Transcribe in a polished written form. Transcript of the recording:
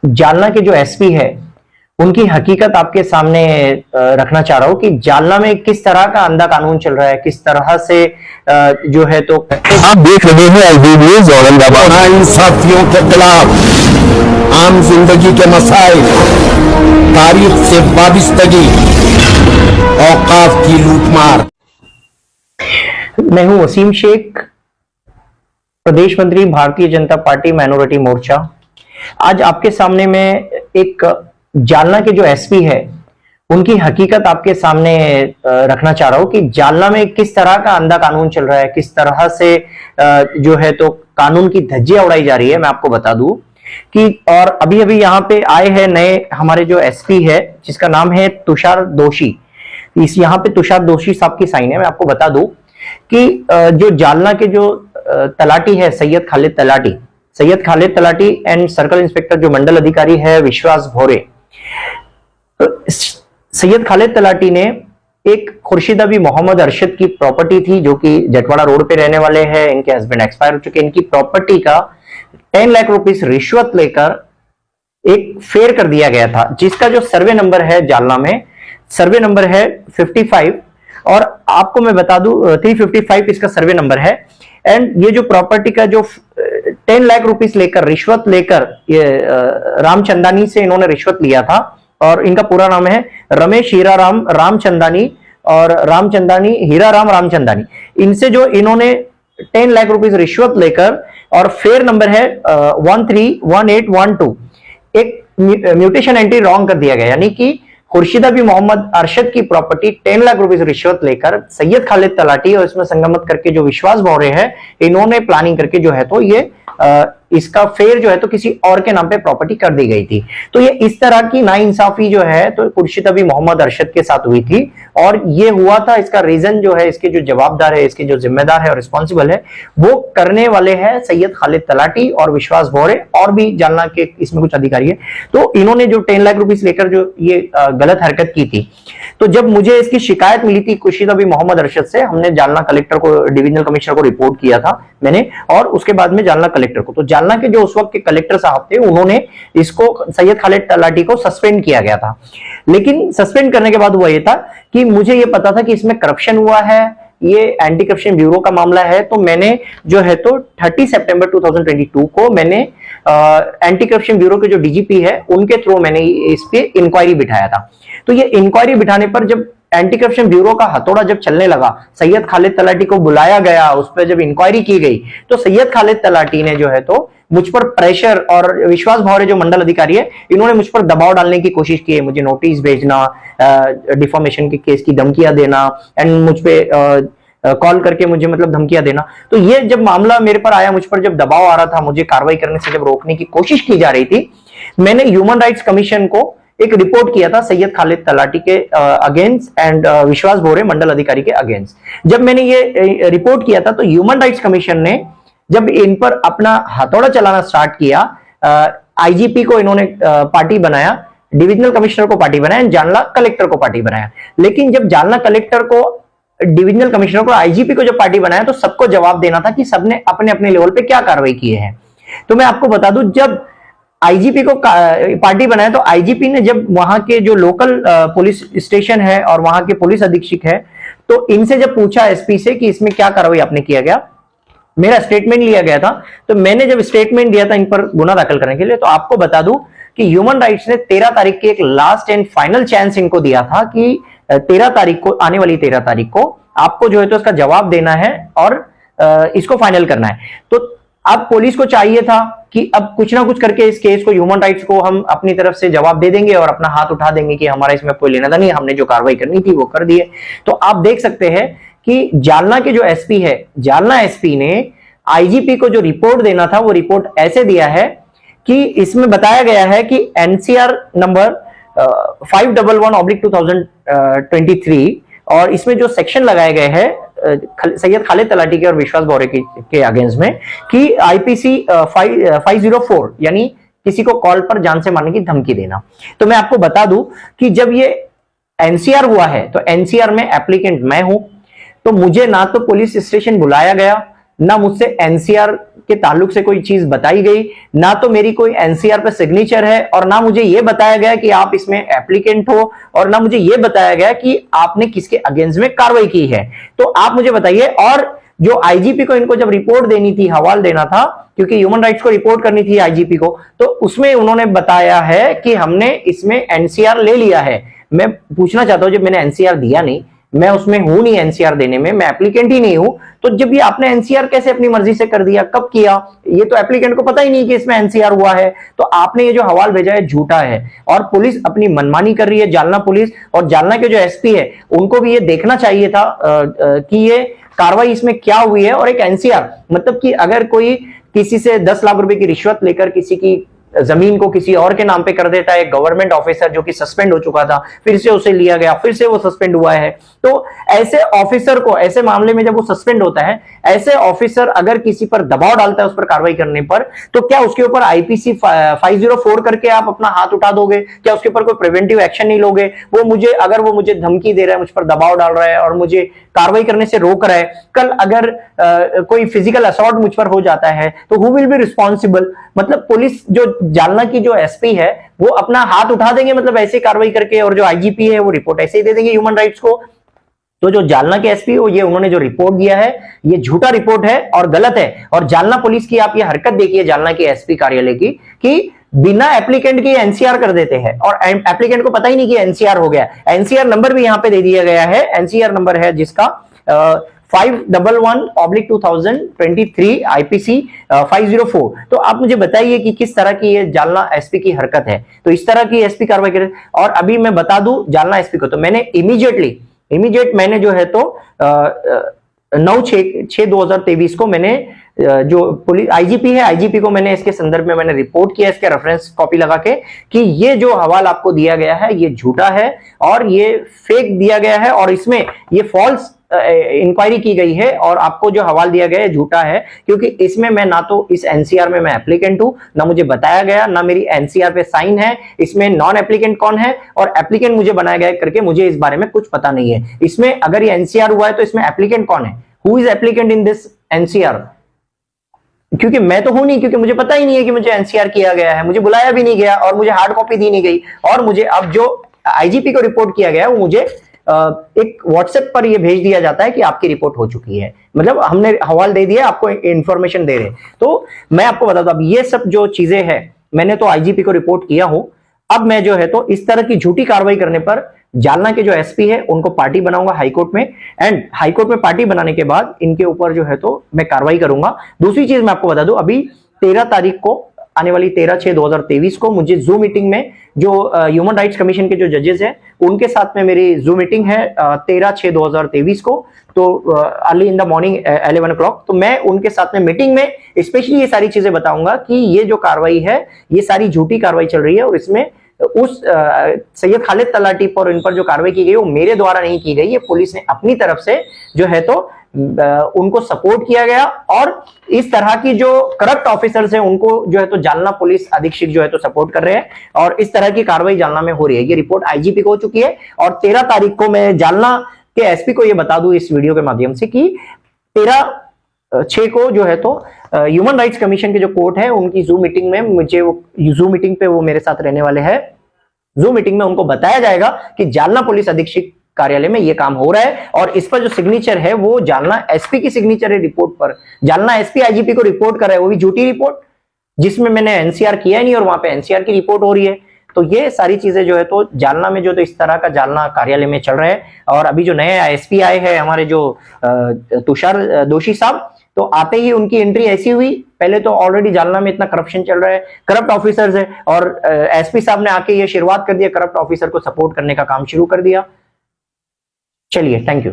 जालना के जो एसपी है उनकी हकीकत आपके सामने रखना चाह रहा हूं कि जालना में किस तरह का अंधा कानून चल रहा है, किस तरह से जो है तो आप देख रहे हैं एलबी न्यूज औरंगाबाद। इंसाफियों के खिलाफ आम जिंदगी के मसाइल, तारीख से वाबिस्तगी, औकाफ की लूटमार। मैं हूं वसीम शेख, प्रदेश मंत्री भारतीय जनता पार्टी माइनॉरिटी मोर्चा। आज आपके सामने में एक जालना के जो एसपी है उनकी हकीकत आपके सामने रखना चाह रहा हूं कि जालना में किस तरह का अंधा कानून चल रहा है, किस तरह से जो है तो कानून की धज्जियां उड़ाई जा रही है। मैं आपको बता दूं कि और अभी अभी यहाँ पे आए हैं नए हमारे जो एसपी है जिसका नाम है तुषार दोषी। इस यहाँ पे तुषार दोषी साहब की साइन है। मैं आपको बता दूं कि जो जालना के जो तलाटी है Syed Khalid talati and circle inspector जो मंडल अधिकारी है विश्वास भोरे, सैयद खालिद तलाटी ने एक खुर्शीद अभी मोहम्मद अरशद की प्रॉपर्टी थी जो कि जटवाड़ा रोड पे रहने वाले हैं, इनके हस्बैंड एक्सपायर हो चुके, इनकी प्रॉपर्टी का 10 लाख रुपीस रिश्वत लेकर एक फेयर कर दिया गया था, जिसका जो सर्वे नंबर है जालना में, सर्वे नंबर है 55 और आपको मैं बता दूं 355 इसका सर्वे नंबर है। एंड ये जो प्रॉपर्टी का जो 10 लाख रुपीस लेकर रिश्वत लेकर ये रामचंदानी से इन्होंने रिश्वत लिया था और इनका पूरा नाम है रमेश हीराराम रामचंदानी और रामचंदानी हीराराम रामचंदानी। इनसे जो इन्होंने 10 लाख रुपीस रिश्वत लेकर और फेयर नंबर है 131812 एक म्यूटेशन एंट्री रॉन्ग कर दिया गया, यानी कि खुर्शीद अभी मोहम्मद अरशद की प्रॉपर्टी 10 लाख रुपीस रिश्वत लेकर सैयद खालिद तलाटी और इसमें संगमत करके जो विश्वास भौरे है इन्होंने प्लानिंग करके जो है तो ये इसका फेयर जो है तो किसी और के नाम पे प्रॉपर्टी कर दी गई थी। तो ये इस तरह की नाइंसाफी जो है तो खुर्शीद अभी मोहम्मद अरशद के साथ हुई थी और ये हुआ था। इसका रीजन जो है, इसके जो जवाबदार है, इसके जो जिम्मेदार है और रिस्पॉन्सिबल है वो करने वाले हैं सैयद खालिद तलाटी और विश्वास भौरे और भी जालना के इसमें कुछ अधिकारी है। तो इन्होंने जो 10 लाख रुपीस लेकर जो ये गलत हरकत की थी, तो जब मुझे इसकी शिकायत मिली थी खुर्शीद अभी मोहम्मद अरशद से, हमने जालना कलेक्टर को, डिविजनल कमिश्नर को रिपोर्ट किया था मैंने और उसके बाद में जालना कलेक्टर को। तो जालना के जो उस वक्त के कलेक्टर साहब थे उन्होंने इसको सैयद खालिद तलाटी को सस्पेंड किया गया था। लेकिन सस्पेंड करने के बाद हुआ ये था कि मुझे ये पता था कि इसमें करप्शन हुआ है, ये एंटी करप्शन ब्यूरो का मामला है। तो मैंने जो है तो 30 सितंबर 2022 को मैंने एंटी करप्शन ब्यूरो के जो डीजीपी है उनके थ्रू मैंने इस पे इंक्वायरी बिठाया था। तो ये इंक्वायरी बिठाने पर जब एंटी करप्शन ब्यूरो का हथौड़ा जब चलने लगा, सैयद खालिद तलाटी को बुलाया गया, उस पर जब इंक्वायरी की गई तो सैयद खालिद तलाटी ने जो है तो मुझ पर प्रेशर और विश्वास भौरे जो मंडल अधिकारी है इन्होंने मुझ पर दबाव डालने की कोशिश की है, मुझे नोटिस भेजना, डिफॉर्मेशन के केस की धमकियां देना एंड मुझ पे कॉल करके मुझे मतलब धमकियां देना। तो ये जब मामला मेरे पर आया, मुझ पर जब दबाव आ रहा था, मुझे कार्रवाई करने से जब रोकने की कोशिश की जा रही थी, मैंने ह्यूमन राइट्स कमीशन को एक रिपोर्ट किया था सैयद खालिद तलाटी के अगेंस्ट एंड विश्वास भौरे मंडल अधिकारी के अगेंस्ट। जब मैंने ये रिपोर्ट किया था तो ह्यूमन राइट्स कमीशन ने जब इन पर अपना हथौड़ा चलाना स्टार्ट किया, आईजीपी को इन्होंने पार्टी बनाया, डिविजनल कमिश्नर को पार्टी बनाया, जालना कलेक्टर को पार्टी बनाया। लेकिन जब जालना कलेक्टर को, डिविजनल कमिश्नर को, आईजीपी को जब पार्टी बनाया तो सबको जवाब देना था कि सबने अपने अपने लेवल पे क्या कार्रवाई किए हैं। तो मैं आपको बता दूं, जब आईजीपी को पार्टी बनाया तो आईजीपी ने जब वहां के जो लोकल पुलिस स्टेशन है और वहां के पुलिस अधीक्षक है तो इनसे जब पूछा एसपी से कि इसमें क्या कार्रवाई आपने किया गया, मेरा स्टेटमेंट लिया गया था। तो मैंने जब स्टेटमेंट दिया था इन पर गुना दाखिल करने के लिए, तो आपको बता दूं कि ह्यूमन राइट्स ने 13 तारीख की एक लास्ट एंड फाइनल चांस इनको दिया था कि 13 तारीख को, आने वाली 13 तारीख को आपको जो है तो इसका जवाब देना है और इसको फाइनल करना है। तो अब पुलिस को चाहिए था कि अब कुछ ना कुछ करके इस केस को, ह्यूमन राइट्स को हम अपनी तरफ से जवाब दे देंगे और अपना हाथ उठा देंगे कि हमारा इसमें कोई लेना था नहीं, हमने जो कार्रवाई करनी थी वो कर दी है। तो आप देख सकते हैं कि जालना के जो एसपी है, जालना एसपी ने आईजीपी को जो रिपोर्ट देना था वो रिपोर्ट ऐसे दिया है कि इसमें बताया गया है कि एनसीआर नंबर 511/2023 और इसमें जो सेक्शन लगाए गए हैं सैयद खालिद तलाटी के और विश्वास भौरे के अगेंस्ट में कि आईपीसी 504 यानी किसी को कॉल पर जान से मारने की धमकी देना। तो मैं आपको बता दूं कि जब ये एनसीआर हुआ है तो एनसीआर में एप्लीकेंट मैं हूं, तो मुझे ना तो पुलिस स्टेशन बुलाया गया, ना मुझसे एनसीआर के ताल्लुक से कोई चीज बताई गई, ना तो मेरी कोई एनसीआर पे सिग्नेचर है, और ना मुझे यह बताया गया कि आप इसमें एप्लीकेंट हो, और ना मुझे यह बताया गया कि आपने किसके अगेंस्ट में कार्रवाई की है। तो आप मुझे बताइए। और जो आईजीपी को इनको जब रिपोर्ट देनी थी, हवाल देना था, क्योंकि ह्यूमन राइट्स को रिपोर्ट करनी थी आईजीपी को, तो उसमें उन्होंने बताया है कि हमने इसमें एनसीआर ले लिया है। मैं पूछना चाहता हूं, जब मैंने एनसीआर दिया नहीं, मैं उसमें हूं नहीं एनसीआर देने में, मैं एप्लीकेंट ही नहीं हूं, तो जब ये आपने एनसीआर कैसे अपनी मर्जी से कर दिया, कब किया? ये तो एप्लीकेंट को पता ही नहीं कि इसमें एनसीआर हुआ है। तो आपने ये जो हवाल भेजा है झूठा है, और पुलिस अपनी मनमानी कर रही है, जालना पुलिस। और जालना के जो एसपी है उनको भी ये देखना चाहिए था कि ये कार्रवाई इसमें क्या हुई है। और एक एनसीआर मतलब कि अगर कोई किसी से 10 लाख रुपए की रिश्वत लेकर किसी की जमीन को किसी और के नाम पे कर देता है, गवर्नमेंट ऑफिसर जो कि सस्पेंड हो चुका था, फिर से उसे लिया गया, फिर से वो सस्पेंड हुआ है, तो ऐसे ऑफिसर को, ऐसे मामले में जब वो सस्पेंड होता है, ऐसे ऑफिसर अगर किसी पर दबाव डालता है उस पर कार्रवाई करने पर, तो क्या उसके ऊपर आईपीसी 504 करके आप अपना हाथ उठा दोगे? क्या उसके ऊपर कोई प्रिवेंटिव एक्शन नहीं लोगे? वो मुझे, अगर वो मुझे धमकी दे रहा है, मुझ पर दबाव डाल रहा है और मुझे कार्रवाई करने से रोक रहा है, कल अगर कोई फिजिकल असॉल्ट मुझ पर हो जाता है, तो हु विल बी रिस्पॉन्सिबल? मतलब पुलिस, जो जालना की जो एसपी है, वो अपना हाथ उठा देंगे मतलब ऐसे कार्रवाई करके, और जो आईजीपी है वो रिपोर्ट ऐसे ही दे देंगे ह्यूमन राइट्स को। तो जो जालना के एसपी हो, ये उन्होंने जो रिपोर्ट दिया है, ये झूठा रिपोर्ट है और गलत है। और जालना पुलिस की आप ये हरकत देखिए, जालना के एसपी कार्यालय की, कि बिना एप्लीकेंट के एनसीआर कर देते हैं, और एप्लीकेंट को पता ही नहीं कि एनसीआर हो गया। एनसीआर नंबर भी यहां पे दे दिया गया है, एनसीआर नंबर है जिसका 511/2023 आईपीसी 504। तो आप मुझे बताइए कि किस तरह की ये जालना एसपी की हरकत है। तो इस तरह की एसपी कार्रवाई करे। और अभी मैं बता दूं जालना एसपी को, तो मैंने इमीडिएट मैंने जो है तो 9/6/2023 को मैंने जो पुलिस आईजीपी है, आईजीपी को मैंने इसके संदर्भ में मैंने रिपोर्ट किया, इसके रेफरेंस कॉपी लगा के, कि ये जो हवाला आपको दिया गया है ये झूठा है और ये फेक दिया गया है, और इसमें ये फॉल्स इंक्वायरी की गई है, और आपको जो हवाला दिया गया है झूठा है, क्योंकि इसमें मैं ना तो इस एनसीआर में मैं एप्लीकेंट हूं, ना मुझे बताया गया, ना मेरी एनसीआर पे साइन है। इसमें नॉन एप्लीकेंट कौन है और एप्लीकेंट मुझे बनाया गया करके मुझे इस बारे में कुछ पता नहीं है। इसमें अगर ये एनसीआर हुआ है तो इसमें एप्लीकेंट कौन है? Who is applicant in this NCR? क्योंकि मैं तो हूं नहीं, क्योंकि मुझे पता ही नहीं है कि मुझे एनसीआर किया गया है, मुझे बुलाया भी नहीं गया, और मुझे हार्ड कॉपी दी नहीं गई। और मुझे अब जो आईजीपी को रिपोर्ट किया गया है वो मुझे एक व्हाट्सएप पर ये भेज दिया जाता है कि आपकी रिपोर्ट हो चुकी है, मतलब हमने हवाला दे दिया, आपको इंफॉर्मेशन दे रहे हैं। तो मैं आपको बता दूं, अब ये सब जो चीजें हैं, मैंने तो आईजीपी को रिपोर्ट किया हूं। अब मैं जो है तो इस तरह की झूठी कार्रवाई करने पर जालना के जो एसपी है उनको पार्टी बनाऊंगा हाईकोर्ट में, एंड हाईकोर्ट में पार्टी बनाने के बाद इनके ऊपर जो है तो मैं कार्रवाई करूंगा। दूसरी चीज मैं आपको बता दूं, अभी 13 तारीख को, आने वाली 13/6/2023 को मुझे जूम मीटिंग में जो ह्यूमन राइट्स कमीशन के जो जजेस हैं उनके साथ में मेरी जूम मीटिंग है 13/6/2023 को, तो early in the morning 11 o'clock। तो मैं उनके साथ में मीटिंग में स्पेशली ये सारी चीजें बताऊंगा कि ये जो कार्रवाई है ये सारी झूठी कार्रवाई चल रही है, और इसमें उस सैयद खालिद तलाटी पर इन पर जो कार्रवाई की गई वो मेरे द्वारा नहीं की गई, ये पुलिस ने अपनी तरफ से जो है तो उनको सपोर्ट किया गया। और इस तरह की जो करप्ट ऑफिसर्स हैं उनको जो है तो जालना पुलिस अधीक्षक जो है तो सपोर्ट कर रहे हैं, और इस तरह की कार्रवाई जालना में हो रही है। ये रिपोर्ट आईजीपी को हो चुकी है, और 13 तारीख को मैं जालना के एसपी को ये बता दूं इस वीडियो के माध्यम से कि 13/6 को जो है तो ह्यूमन राइट्स कमीशन के जो कोर्ट है उनकी जूम मीटिंग में मुझे, जूम मीटिंग पे वो मेरे साथ रहने वाले हैं। जूम मीटिंग में उनको बताया जाएगा कि जालना पुलिस अधीक्षक कार्यालय में ये काम हो रहा है, और इस पर जो सिग्नेचर है वो जालना एसपी की सिग्नेचर है रिपोर्ट पर। जालना एसपी आईजीपी को रिपोर्ट कर रहा है, वो भी झूठी रिपोर्ट जिसमें मैंने एनसीआर किया ही नहीं, और वहां पे एनसीआर की रिपोर्ट हो रही है। तो ये सारी चीजें जो है तो जालना में जो तो इस तरह का जालना कार्यालय में चल रहा है। और अभी जो नए एसपी आए हैं हमारे जो तुषार दोषी साहब, तो आते ही उनकी एंट्री ऐसी हुई, पहले तो ऑलरेडी जालना में इतना करप्शन चल रहा है, करप्ट ऑफिसर्स है, और एसपी साहब ने आके ये शुरुआत कर दिया, करप्ट ऑफिसर को सपोर्ट करने का काम शुरू कर दिया। चलिए, थैंक यू।